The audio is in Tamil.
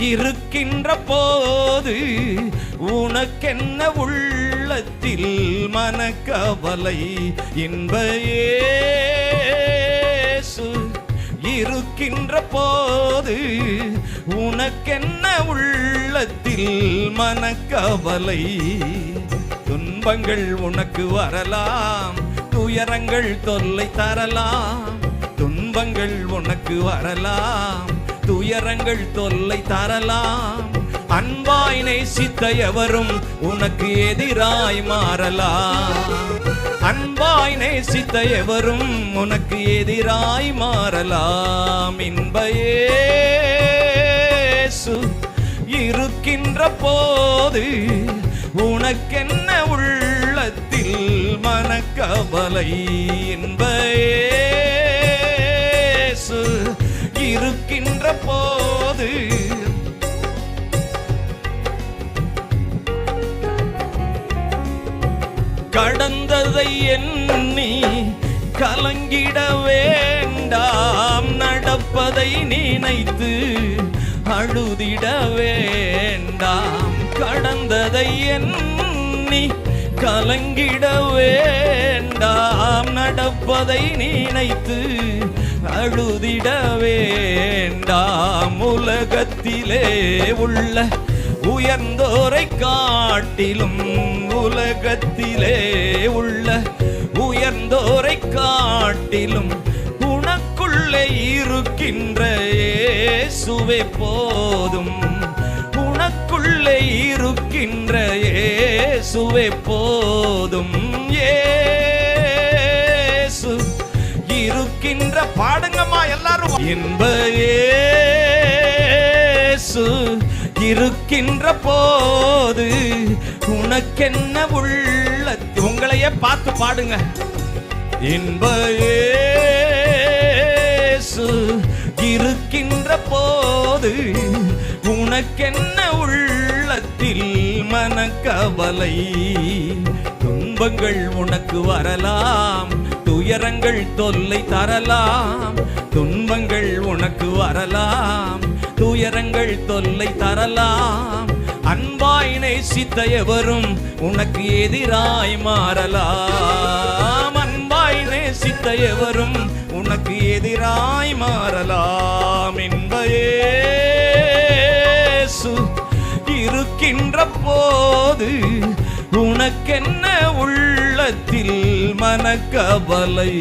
இருக்கின்ற போது உனக்கென்ன உள்ளத்தில் மனக்கவலை? இன்ப இயேசு இருக்கின்ற போது உனக்கென்ன உள்ளத்தில் மனக்கவலை? துன்பங்கள் உனக்கு வரலாம், துயரங்கள் தொல்லை தரலாம். துன்பங்கள் உனக்கு வரலாம், துயரங்கள் தொல்லை தரலாம். அன்பாய் நேசித்த எவரும் உனக்கு எதிராய் மாறலாம். அன்பாய் நேசித்த எவரும் உனக்கு எதிராய் மாறலாம். இன்ப இயேசு இருக்கின்ற போது உனக்கென்ன உள்ளத்தில் மனக்கவலை? இன்ப இயேசு இருக்கின்ற போது கடந்ததை எண்ணி கலங்கிட வேண்டாம். நடப்பதை நினைத்து அழுதிட வேண்டாம். கடந்ததை எண்ணி கலங்கிட வேண்டாம். நடப்பதை நினைத்து அழுதிட வேண்டாம். உலகத்திலே உள்ள உயர்ந்தோரை காட்டிலும், உலகத்திலே உள்ள உயர்ந்தோரை காட்டிலும் உனக்குள்ளே இருக்கின்ற இயேசுவே போதும். உனக்குள்ளே இருக்கின்ற இயேசுவே போதும். இயேசு இருக்கின்ற பாடுங்கம்மா எல்லாரும். இன்ப இயேசு இருக்கின்ற போது உனக்கென்ன உள்ளத்தில், உங்களையே பார்த்து பாடுங்க. இன்ப இயேசு இருக்கின்ற போது உனக்கென்ன உள்ளத்தில் மனக்கவலை? துன்பங்கள் உனக்கு வரலாம், துயரங்கள் தொல்லை தரலாம். துன்பங்கள் உனக்கு வரலாம், துயரங்கள் தொல்லை தரலாம். அன்பாய் நேசித்த எவரும் உனக்கு எதிராய் மாறலாம். அன்பாய் நேசித்த எவரும் உனக்கு எதிராய் மாறலாம். இன்ப இயேசு இருக்கின்ற போது உனக்கென்ன உள்ளத்தில் மனக்கவலை?